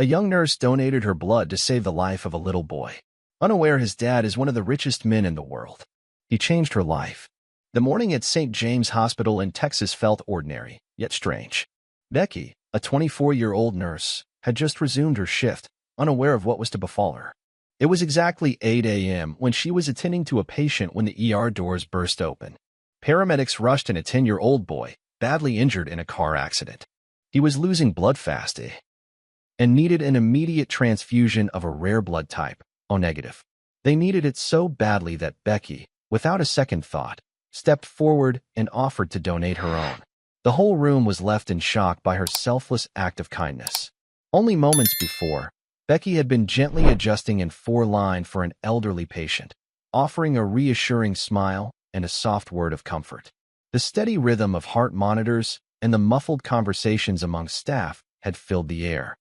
A young nurse donated her blood to save the life of a little boy, unaware his dad is one of the richest men in the world. He changed her life. The morning at St. James Hospital in Texas felt ordinary, yet strange. Becky, a 24-year-old nurse, had just resumed her shift, unaware of what was to befall her. It was exactly 8 a.m. when she was attending to a patient when the ER doors burst open. Paramedics rushed in a 10-year-old boy, badly injured in a car accident. He was losing blood fast and needed an immediate transfusion of a rare blood type, O-negative. They needed it so badly that Becky, without a second thought, stepped forward and offered to donate her own. The whole room was left in shock by her selfless act of kindness. Only moments before, Becky had been gently adjusting in 4-line for an elderly patient, offering a reassuring smile and a soft word of comfort. The steady rhythm of heart monitors and the muffled conversations among staff had filled the air.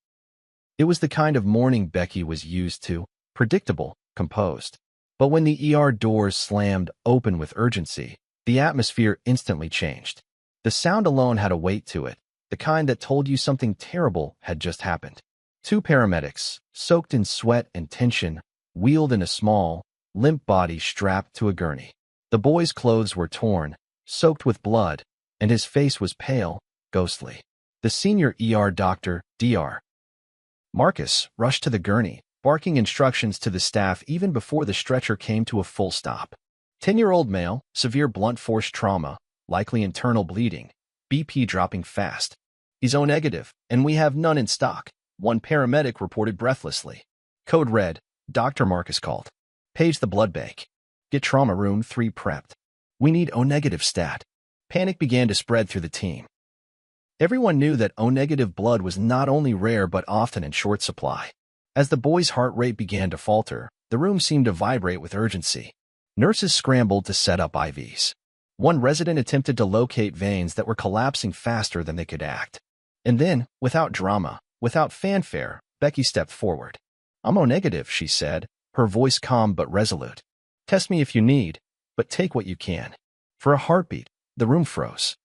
It was the kind of morning Becky was used to, predictable, composed. But when the ER doors slammed open with urgency, the atmosphere instantly changed. The sound alone had a weight to it, the kind that told you something terrible had just happened. 2 paramedics, soaked in sweat and tension, wheeled in a small, limp body strapped to a gurney. The boy's clothes were torn, soaked with blood, and his face was pale, ghostly. The senior ER doctor, Dr. Marcus, rushed to the gurney, barking instructions to the staff even before the stretcher came to a full stop. 10-year-old male, severe blunt force trauma, likely internal bleeding, BP dropping fast. He's O-negative, and we have none in stock, one paramedic reported breathlessly. Code red, Dr. Marcus called. Page the blood bank. Get trauma room 3 prepped. We need O-negative stat. Panic began to spread through the team. Everyone knew that O-negative blood was not only rare but often in short supply. As the boy's heart rate began to falter, the room seemed to vibrate with urgency. Nurses scrambled to set up IVs. One resident attempted to locate veins that were collapsing faster than they could act. And then, without drama, without fanfare, Becky stepped forward. I'm O-negative, she said, her voice calm but resolute. Test me if you need, but take what you can. For a heartbeat, the room froze.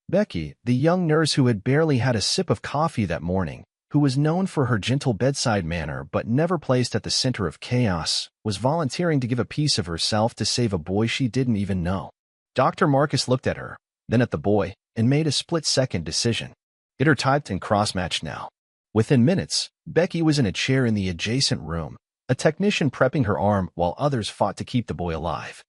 Becky, the young nurse who had barely had a sip of coffee that morning, who was known for her gentle bedside manner but never placed at the center of chaos, was volunteering to give a piece of herself to save a boy she didn't even know. Dr. Marcus looked at her, then at the boy, and made a split-second decision. Get her typed and cross-matched now. Within minutes, Becky was in a chair in the adjacent room, a technician prepping her arm while others fought to keep the boy alive.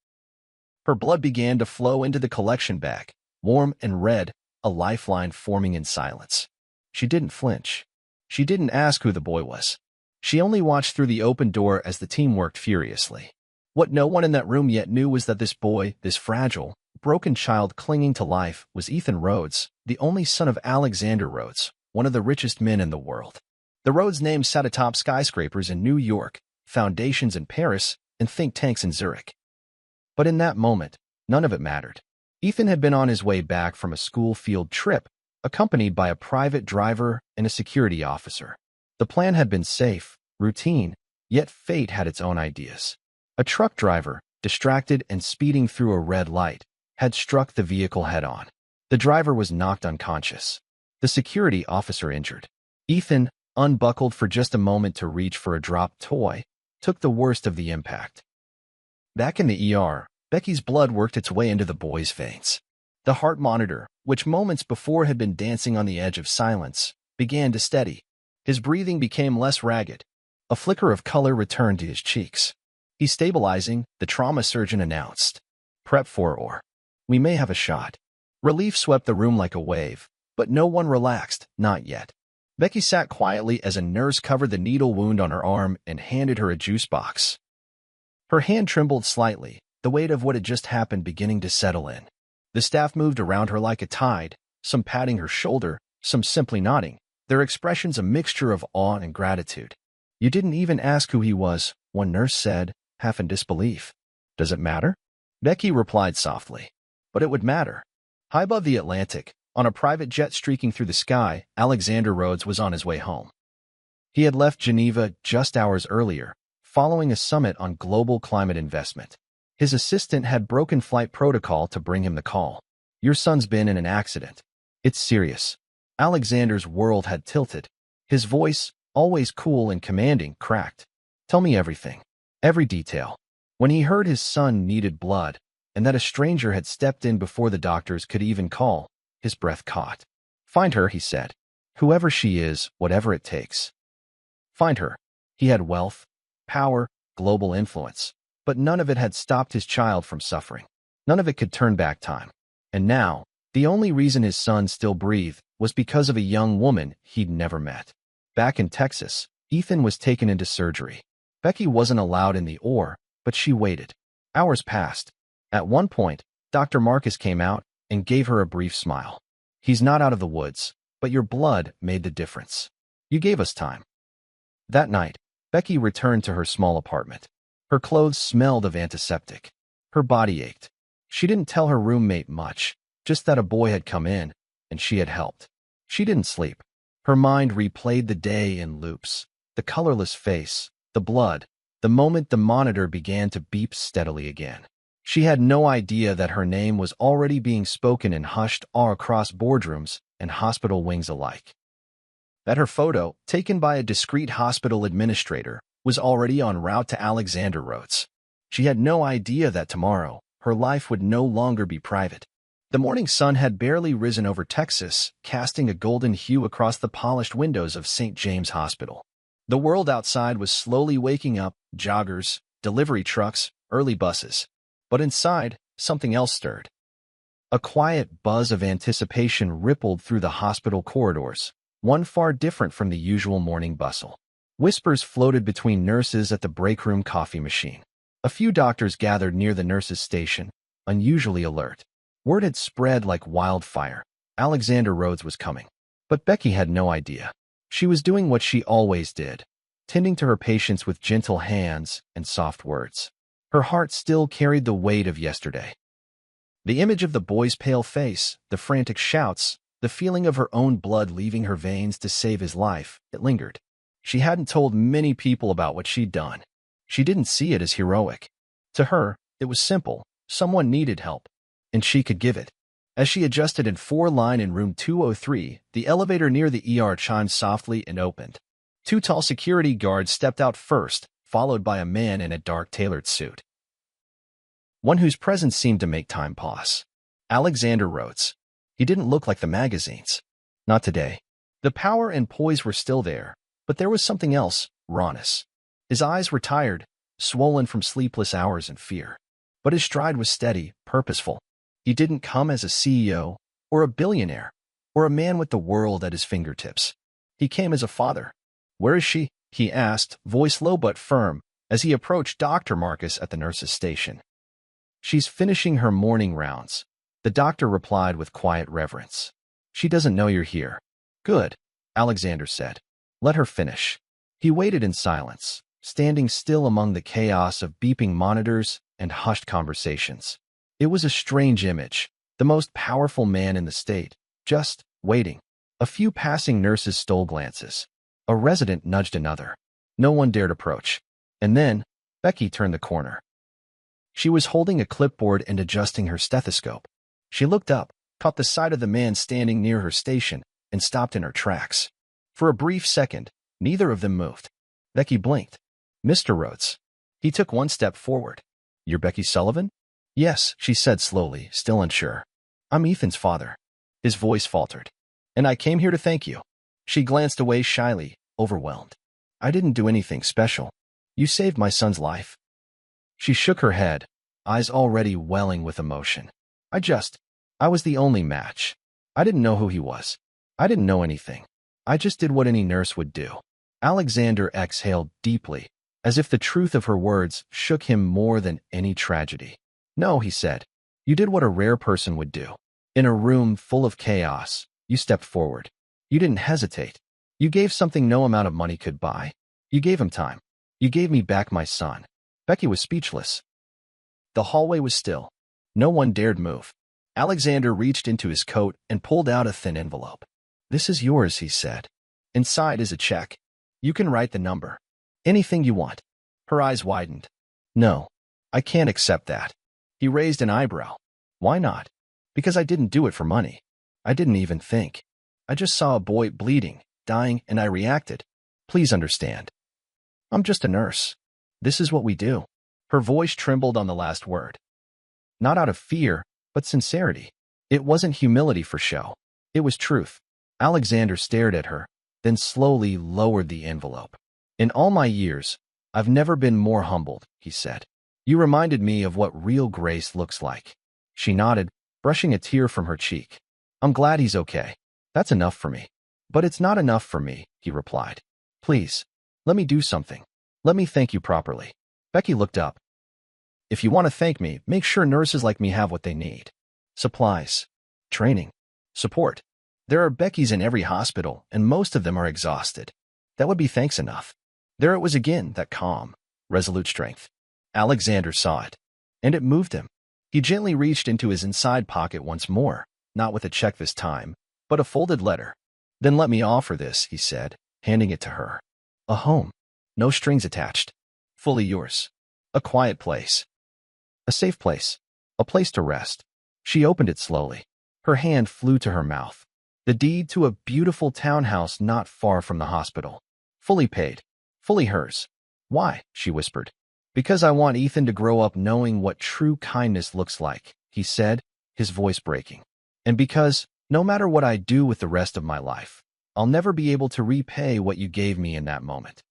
Her blood began to flow into the collection bag, warm and red, a lifeline forming in silence. She didn't flinch. She didn't ask who the boy was. She only watched through the open door as the team worked furiously. What no one in that room yet knew was that this boy, this fragile, broken child clinging to life, was Ethan Rhodes, the only son of Alexander Rhodes, one of the richest men in the world. The Rhodes name sat atop skyscrapers in New York, foundations in Paris, and think tanks in Zurich. But in that moment, none of it mattered. Ethan had been on his way back from a school field trip, accompanied by a private driver and a security officer. The plan had been safe, routine, yet fate had its own ideas. A truck driver, distracted and speeding through a red light, had struck the vehicle head-on. The driver was knocked unconscious. The security officer injured. Ethan, unbuckled for just a moment to reach for a dropped toy, took the worst of the impact. Back in the ER, Becky's blood worked its way into the boy's veins. The heart monitor, which moments before had been dancing on the edge of silence, began to steady. His breathing became less ragged. A flicker of color returned to his cheeks. He's stabilizing, the trauma surgeon announced. Prep for or. We may have a shot. Relief swept the room like a wave, but no one relaxed, not yet. Becky sat quietly as a nurse covered the needle wound on her arm and handed her a juice box. Her hand trembled slightly, the weight of what had just happened beginning to settle in. The staff moved around her like a tide, some patting her shoulder, some simply nodding, their expressions a mixture of awe and gratitude. You didn't even ask who he was, one nurse said, half in disbelief. Does it matter? Becky replied softly. But it would matter. High above the Atlantic, on a private jet streaking through the sky, Alexander Rhodes was on his way home. He had left Geneva just hours earlier, following a summit on global climate investment. His assistant had broken flight protocol to bring him the call. Your son's been in an accident. It's serious. Alexander's world had tilted. His voice, always cool and commanding, cracked. Tell me everything. Every detail. When he heard his son needed blood, and that a stranger had stepped in before the doctors could even call, his breath caught. Find her, he said. Whoever she is, whatever it takes. Find her. He had wealth, power, global influence, but none of it had stopped his child from suffering. None of it could turn back time. And now, the only reason his son still breathed was because of a young woman he'd never met. Back in Texas, Ethan was taken into surgery. Becky wasn't allowed in the OR, but she waited. Hours passed. At one point, Dr. Marcus came out and gave her a brief smile. He's not out of the woods, but your blood made the difference. You gave us time. That night, Becky returned to her small apartment. Her clothes smelled of antiseptic. Her body ached. She didn't tell her roommate much, just that a boy had come in, and she had helped. She didn't sleep. Her mind replayed the day in loops. The colorless face, the blood, the moment the monitor began to beep steadily again. She had no idea that her name was already being spoken in hushed awe across boardrooms and hospital wings alike. That her photo, taken by a discreet hospital administrator, was already en route to Alexander Rhodes. She had no idea that tomorrow, her life would no longer be private. The morning sun had barely risen over Texas, casting a golden hue across the polished windows of St. James Hospital. The world outside was slowly waking up, joggers, delivery trucks, early buses. But inside, something else stirred. A quiet buzz of anticipation rippled through the hospital corridors, one far different from the usual morning bustle. Whispers floated between nurses at the break room coffee machine. A few doctors gathered near the nurses' station, unusually alert. Word had spread like wildfire. Alexander Rhodes was coming. But Becky had no idea. She was doing what she always did, tending to her patients with gentle hands and soft words. Her heart still carried the weight of yesterday. The image of the boy's pale face, the frantic shouts, the feeling of her own blood leaving her veins to save his life, it lingered. She hadn't told many people about what she'd done. She didn't see it as heroic. To her, it was simple. Someone needed help, and she could give it. As she adjusted in 4-line in room 203, the elevator near the ER chimed softly and opened. 2 tall security guards stepped out first, followed by a man in a dark tailored suit. One whose presence seemed to make time pause. Alexander Rhodes. He didn't look like the magazines. Not today. The power and poise were still there, but there was something else, rawness. His eyes were tired, swollen from sleepless hours and fear. But his stride was steady, purposeful. He didn't come as a CEO, or a billionaire, or a man with the world at his fingertips. He came as a father. Where is she? He asked, voice low but firm, as he approached Dr. Marcus at the nurse's station. She's finishing her morning rounds, the doctor replied with quiet reverence. She doesn't know you're here. Good, Alexander said. Let her finish. He waited in silence, standing still among the chaos of beeping monitors and hushed conversations. It was a strange image, the most powerful man in the state, just waiting. A few passing nurses stole glances. A resident nudged another. No one dared approach. And then, Becky turned the corner. She was holding a clipboard and adjusting her stethoscope. She looked up, caught the sight of the man standing near her station, and stopped in her tracks. For a brief second, neither of them moved. Becky blinked. Mr. Rhodes. He took one step forward. You're Becky Sullivan? Yes, she said slowly, still unsure. I'm Ethan's father. His voice faltered. And I came here to thank you. She glanced away shyly, overwhelmed. I didn't do anything special. You saved my son's life. She shook her head, eyes already welling with emotion. I was the only match. I didn't know who he was. I didn't know anything. I just did what any nurse would do. Alexander exhaled deeply, as if the truth of her words shook him more than any tragedy. No, he said. You did what a rare person would do. In a room full of chaos, you stepped forward. You didn't hesitate. You gave something no amount of money could buy. You gave him time. You gave me back my son. Becky was speechless. The hallway was still. No one dared move. Alexander reached into his coat and pulled out a thin envelope. This is yours, he said. Inside is a check. You can write the number. Anything you want. Her eyes widened. No, I can't accept that. He raised an eyebrow. Why not? Because I didn't do it for money. I didn't even think. I just saw a boy bleeding, dying, and I reacted. Please understand. I'm just a nurse. This is what we do. Her voice trembled on the last word. Not out of fear, but sincerity. It wasn't humility for show. It was truth. Alexander stared at her, then slowly lowered the envelope. In all my years, I've never been more humbled, he said. You reminded me of what real grace looks like. She nodded, brushing a tear from her cheek. I'm glad he's okay. That's enough for me. But it's not enough for me, he replied. Please, let me do something. Let me thank you properly. Becky looked up. If you want to thank me, make sure nurses like me have what they need. Supplies, training, support. There are Beckys in every hospital, and most of them are exhausted. That would be thanks enough. There it was again, that calm, resolute strength. Alexander saw it, and it moved him. He gently reached into his inside pocket once more, not with a check this time, but a folded letter. Then let me offer this, he said, handing it to her. A home. No strings attached. Fully yours. A quiet place. A safe place. A place to rest. She opened it slowly. Her hand flew to her mouth. The deed to a beautiful townhouse not far from the hospital. Fully paid. Fully hers. Why? She whispered. Because I want Ethan to grow up knowing what true kindness looks like, he said, his voice breaking. And because, no matter what I do with the rest of my life, I'll never be able to repay what you gave me in that moment.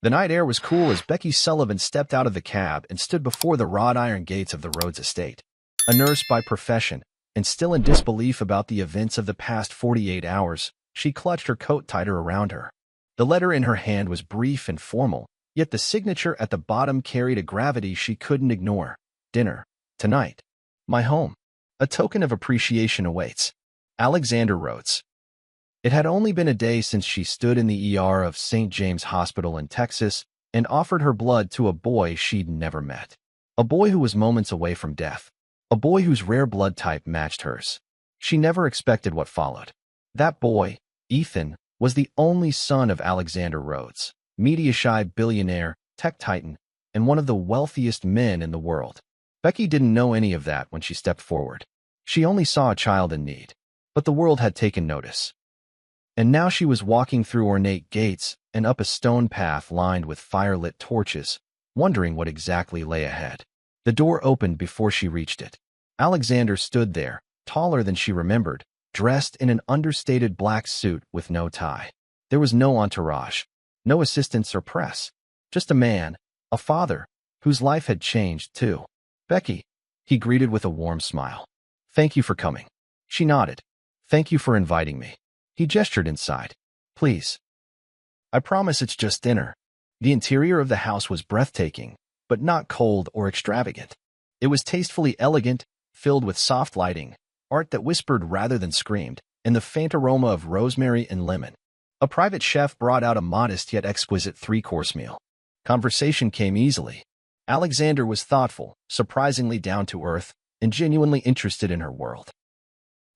The night air was cool as Becky Sullivan stepped out of the cab and stood before the wrought iron gates of the Rhodes estate. A nurse by profession, and still in disbelief about the events of the past 48 hours, she clutched her coat tighter around her. The letter in her hand was brief and formal, yet the signature at the bottom carried a gravity she couldn't ignore. Dinner. Tonight. My home. A token of appreciation awaits. Alexander Rhodes. It had only been a day since she stood in the ER of St. James Hospital in Texas and offered her blood to a boy she'd never met. A boy who was moments away from death. A boy whose rare blood type matched hers. She never expected what followed. That boy, Ethan, was the only son of Alexander Rhodes, media-shy billionaire, tech titan, and one of the wealthiest men in the world. Becky didn't know any of that when she stepped forward. She only saw a child in need. But the world had taken notice. And now she was walking through ornate gates and up a stone path lined with fire-lit torches, wondering what exactly lay ahead. The door opened before she reached it. Alexander stood there, taller than she remembered, dressed in an understated black suit with no tie. There was no entourage, no assistants or press, just a man, a father, whose life had changed too. Becky, he greeted with a warm smile. Thank you for coming. She nodded. Thank you for inviting me. He gestured inside. Please. I promise it's just dinner. The interior of the house was breathtaking, but not cold or extravagant. It was tastefully elegant, filled with soft lighting, art that whispered rather than screamed, and the faint aroma of rosemary and lemon. A private chef brought out a modest yet exquisite three-course meal. Conversation came easily. Alexander was thoughtful, surprisingly down-to-earth, and genuinely interested in her world.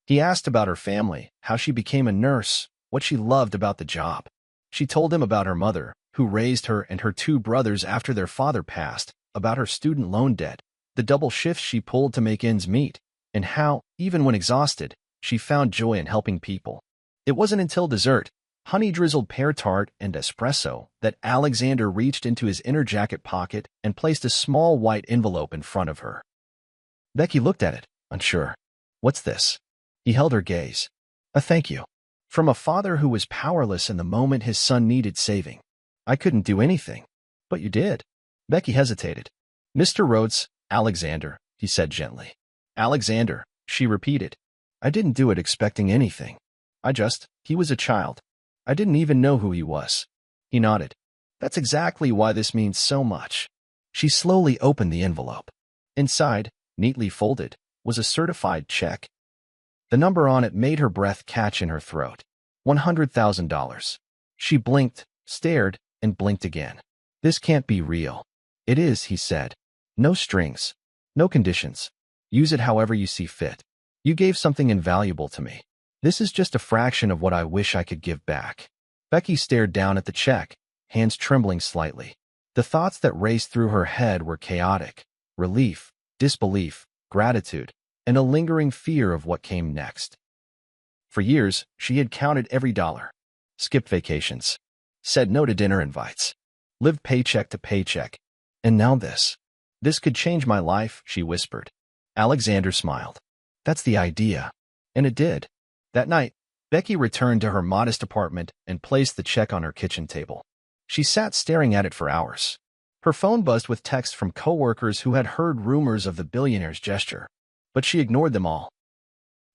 He asked about her family, how she became a nurse, what she loved about the job. She told him about her mother, who raised her and her two brothers after their father passed, about her student loan debt, the double shifts she pulled to make ends meet, and how, even when exhausted, she found joy in helping people. It wasn't until dessert, honey-drizzled pear tart and espresso, that Alexander reached into his inner jacket pocket and placed a small white envelope in front of her. Becky looked at it, unsure. What's this? He held her gaze. A thank you. From a father who was powerless in the moment his son needed saving. I couldn't do anything. But you did. Becky hesitated. Mr. Rhodes, Alexander, he said gently. Alexander, she repeated. I didn't do it expecting anything. He was a child. I didn't even know who he was. He nodded. That's exactly why this means so much. She slowly opened the envelope. Inside, neatly folded, was a certified check. The number on it made her breath catch in her throat. $100,000. She blinked, stared, and blinked again. This can't be real. It is, he said. No strings. No conditions. Use it however you see fit. You gave something invaluable to me. This is just a fraction of what I wish I could give back. Becky stared down at the check, hands trembling slightly. The thoughts that raced through her head were chaotic. Relief, disbelief, gratitude, and a lingering fear of what came next. For years, she had counted every dollar. Skipped vacations. said no to dinner invites, lived paycheck to paycheck. And now this. This could change my life, she whispered. Alexander smiled. That's the idea. And it did. That night, Becky returned to her modest apartment and placed the check on her kitchen table. She sat staring at it for hours. Her phone buzzed with texts from coworkers who had heard rumors of the billionaire's gesture, but she ignored them all.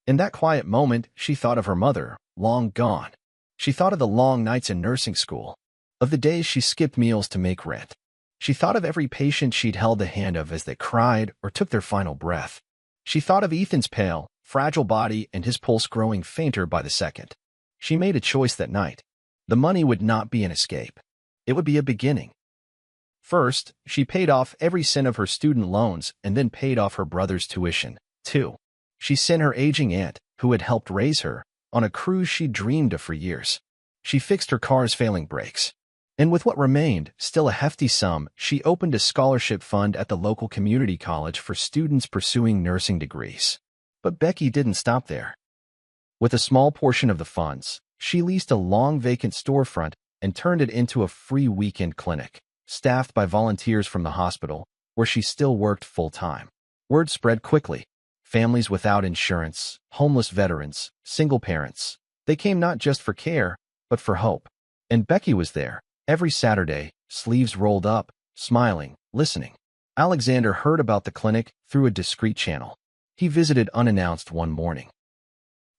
In that quiet moment, she thought of her mother, long gone. She thought of the long nights in nursing school, of the days she skipped meals to make rent. She thought of every patient she'd held the hand of as they cried or took their final breath. She thought of Ethan's pale, fragile body and his pulse growing fainter by the second. She made a choice that night. The money would not be an escape. It would be a beginning. First, she paid off every cent of her student loans and then paid off her brother's tuition, too. She sent her aging aunt, who had helped raise her, on a cruise she dreamed of for years. She fixed her car's failing brakes. And with what remained, still a hefty sum, she opened a scholarship fund at the local community college for students pursuing nursing degrees. But Becky didn't stop there. With a small portion of the funds, she leased a long vacant storefront and turned it into a free weekend clinic, staffed by volunteers from the hospital, where she still worked full-time. Word spread quickly. Families without insurance, homeless veterans, single parents. They came not just for care, but for hope. And Becky was there, every Saturday, sleeves rolled up, smiling, listening. Alexander heard about the clinic through a discreet channel. He visited unannounced one morning.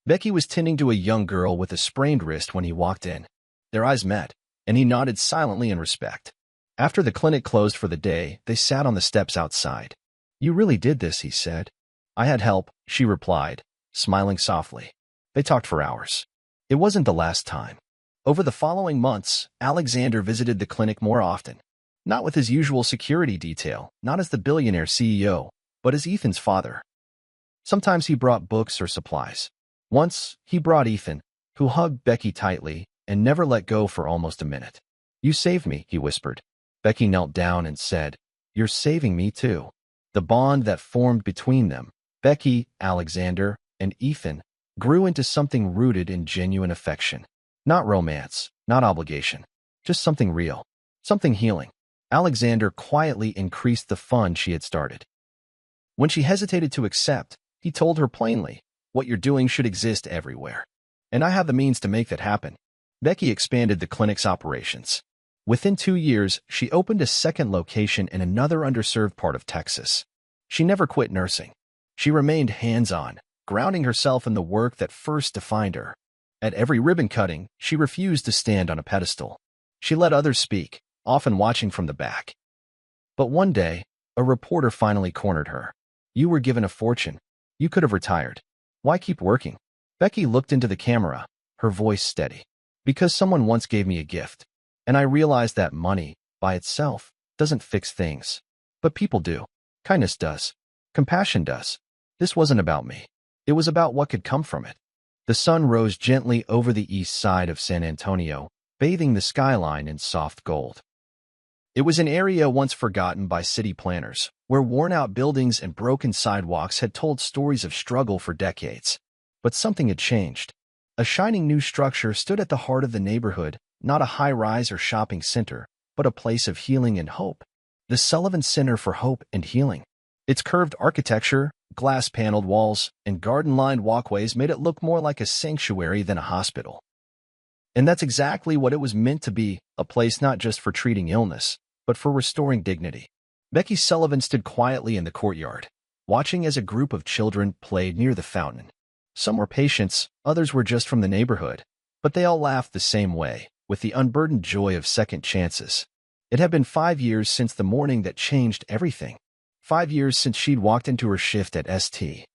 Becky was tending to a young girl with a sprained wrist when he walked in. Their eyes met, and he nodded silently in respect. After the clinic closed for the day, they sat on the steps outside. You really did this, he said. I had help, she replied, smiling softly. They talked for hours. It wasn't the last time. Over the following months, Alexander visited the clinic more often. Not with his usual security detail, not as the billionaire CEO, but as Ethan's father. Sometimes he brought books or supplies. Once, he brought Ethan, who hugged Becky tightly and never let go for almost a minute. You saved me, he whispered. Becky knelt down and said, You're saving me too. The bond that formed between them, Becky, Alexander, and Ethan, grew into something rooted in genuine affection. Not romance, not obligation, just something real, something healing. Alexander quietly increased the fund she had started. When she hesitated to accept, he told her plainly, What you're doing should exist everywhere. And I have the means to make that happen. Becky expanded the clinic's operations. Within 2 years, she opened a second location in another underserved part of Texas. She never quit nursing. She remained hands-on, grounding herself in the work that first defined her. At every ribbon cutting, she refused to stand on a pedestal. She let others speak, often watching from the back. But one day, a reporter finally cornered her. You were given a fortune. You could have retired. Why keep working? Becky looked into the camera, her voice steady. Because someone once gave me a gift. And I realized that money, by itself, doesn't fix things. But people do. Kindness does. Compassion does. This wasn't about me. It was about what could come from it. The sun rose gently over the east side of San Antonio, bathing the skyline in soft gold. It was an area once forgotten by city planners, where worn-out buildings and broken sidewalks had told stories of struggle for decades. But something had changed. A shining new structure stood at the heart of the neighborhood, not a high-rise or shopping center, but a place of healing and hope. The Sullivan Center for Hope and Healing. Its curved architecture, glass-paneled walls, and garden-lined walkways made it look more like a sanctuary than a hospital. And that's exactly what it was meant to be, a place not just for treating illness, but for restoring dignity. Becky Sullivan stood quietly in the courtyard, watching as a group of children played near the fountain. Some were patients, others were just from the neighborhood, but they all laughed the same way, with the unburdened joy of second chances. It had been 5 years since the morning that changed everything. 5 years since she'd walked into her shift at St.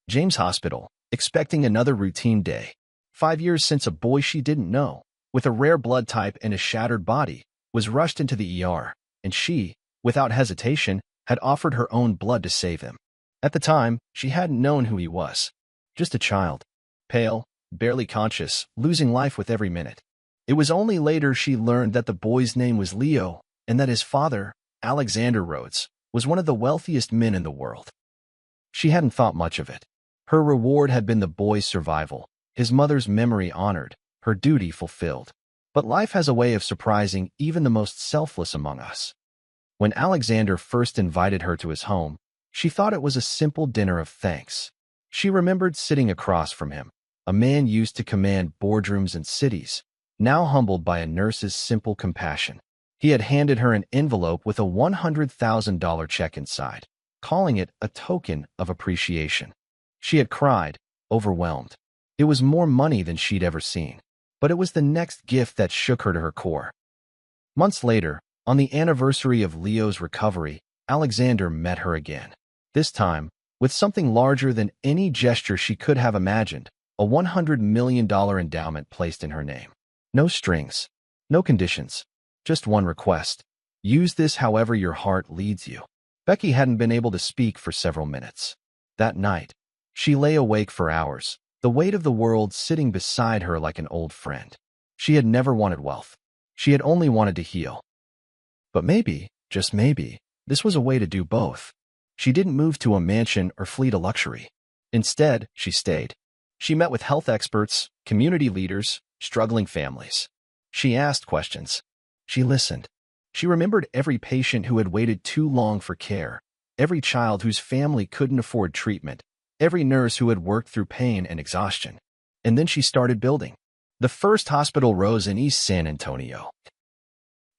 James Hospital, expecting another routine day. 5 years since a boy she didn't know, with a rare blood type and a shattered body, was rushed into the ER, and she, without hesitation, had offered her own blood to save him. At the time, she hadn't known who he was. Just a child. Pale, barely conscious, losing life with every minute. It was only later she learned that the boy's name was Leo, and that his father, Alexander Rhodes, was one of the wealthiest men in the world. She hadn't thought much of it. Her reward had been the boy's survival, his mother's memory honored, her duty fulfilled. But life has a way of surprising even the most selfless among us. When Alexander first invited her to his home, she thought it was a simple dinner of thanks. She remembered sitting across from him, a man used to command boardrooms and cities, now humbled by a nurse's simple compassion. He had handed her an envelope with a $100,000 check inside, calling it a token of appreciation. She had cried, overwhelmed. It was more money than she'd ever seen, but it was the next gift that shook her to her core. Months later, on the anniversary of Leo's recovery, Alexander met her again. This time, with something larger than any gesture she could have imagined, a $100 million endowment placed in her name. No strings, no conditions, just one request. Use this however your heart leads you. Becky hadn't been able to speak for several minutes. That night, she lay awake for hours, the weight of the world sitting beside her like an old friend. She had never wanted wealth. She had only wanted to heal. But maybe, just maybe, this was a way to do both. She didn't move to a mansion or flee to luxury. Instead, she stayed. She met with health experts, community leaders, struggling families. She asked questions. She listened. She remembered every patient who had waited too long for care, every child whose family couldn't afford treatment, every nurse who had worked through pain and exhaustion. And then she started building. The first hospital rose in East San Antonio,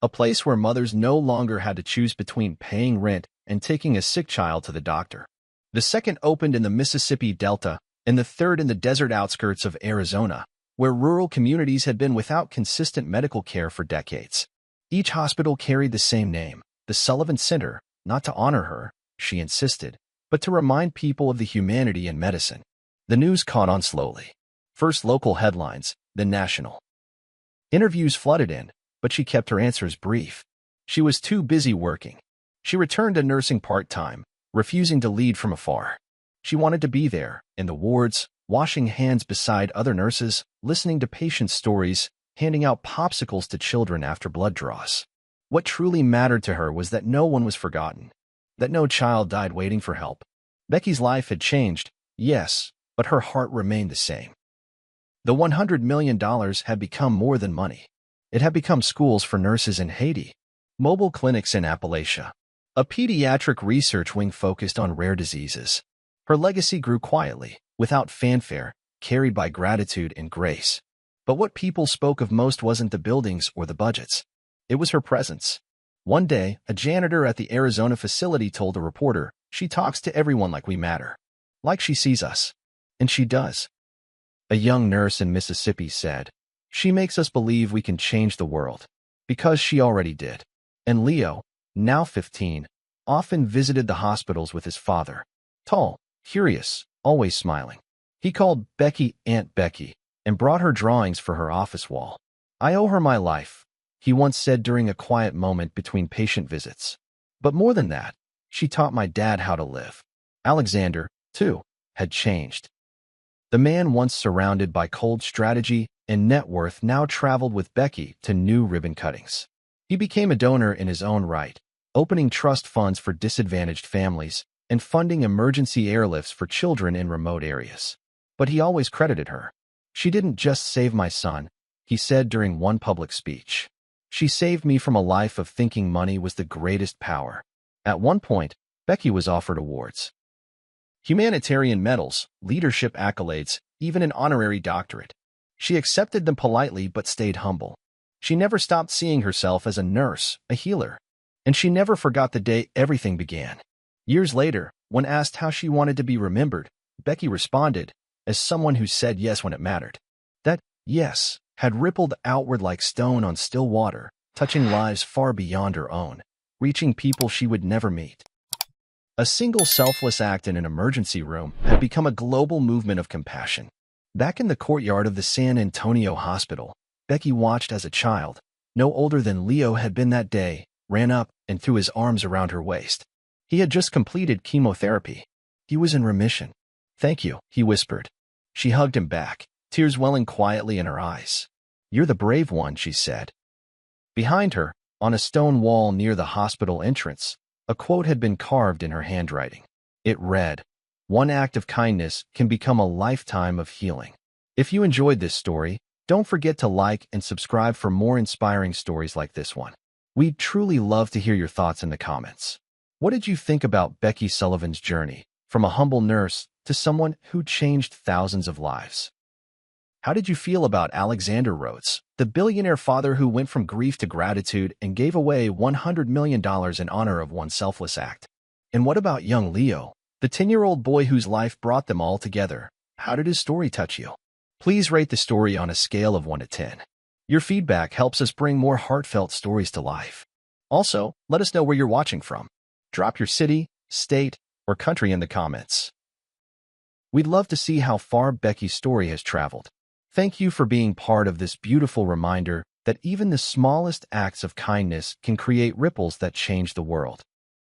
a place where mothers no longer had to choose between paying rent and taking a sick child to the doctor. The second opened in the Mississippi Delta, and the third in the desert outskirts of Arizona, where rural communities had been without consistent medical care for decades. Each hospital carried the same name, the Sullivan Center, not to honor her, she insisted, but to remind people of the humanity in medicine. The news caught on slowly. First local headlines, then national. Interviews flooded in, but she kept her answers brief. She was too busy working. She returned to nursing part-time, refusing to lead from afar. She wanted to be there, in the wards, washing hands beside other nurses, listening to patient stories, handing out popsicles to children after blood draws. What truly mattered to her was that no one was forgotten, that no child died waiting for help. Becky's life had changed, yes, but her heart remained the same. The $100 million had become more than money. It had become schools for nurses in Haiti, mobile clinics in Appalachia, a pediatric research wing focused on rare diseases. Her legacy grew quietly, without fanfare, carried by gratitude and grace. But what people spoke of most wasn't the buildings or the budgets. It was her presence. One day, a janitor at the Arizona facility told a reporter, "She talks to everyone like we matter. Like she sees us." And she does. A young nurse in Mississippi said, "She makes us believe we can change the world." Because she already did. And Leo, now 15, often visited the hospitals with his father. Tall, curious, always smiling. He called Becky Aunt Becky and brought her drawings for her office wall. "I owe her my life," he once said during a quiet moment between patient visits. But more than that, she taught my dad how to live. Alexander, too, had changed. The man once surrounded by cold strategy and net worth now traveled with Becky to new ribbon cuttings. He became a donor in his own right, opening trust funds for disadvantaged families and funding emergency airlifts for children in remote areas. But he always credited her. "She didn't just save my son," he said during one public speech. "She saved me from a life of thinking money was the greatest power." At one point, Becky was offered awards. Humanitarian medals, leadership accolades, even an honorary doctorate. She accepted them politely but stayed humble. She never stopped seeing herself as a nurse, a healer. And she never forgot the day everything began. Years later, when asked how she wanted to be remembered, Becky responded, as someone who said yes when it mattered. That yes had rippled outward like stone on still water, touching lives far beyond her own, reaching people she would never meet. A single selfless act in an emergency room had become a global movement of compassion. Back in the courtyard of the San Antonio hospital, Becky watched as a child, no older than Leo had been that day, ran up and threw his arms around her waist. He had just completed chemotherapy. He was in remission. "Thank you," he whispered. She hugged him back, tears welling quietly in her eyes. "You're the brave one," she said. Behind her, on a stone wall near the hospital entrance, a quote had been carved in her handwriting. It read, "One act of kindness can become a lifetime of healing." If you enjoyed this story, Don't forget to like and subscribe for more inspiring stories like this one. We'd truly love to hear your thoughts in the comments. What did you think about Becky Sullivan's journey, from a humble nurse to someone who changed thousands of lives? How did you feel about Alexander Rhodes, the billionaire father who went from grief to gratitude and gave away $100 million in honor of one selfless act? And what about young Leo, the 10-year-old boy whose life brought them all together? How did his story touch you? Please rate the story on a scale of 1 to 10. Your feedback helps us bring more heartfelt stories to life. Also, let us know where you're watching from. Drop your city, state, or country in the comments. We'd love to see how far Becky's story has traveled. Thank you for being part of this beautiful reminder that even the smallest acts of kindness can create ripples that change the world.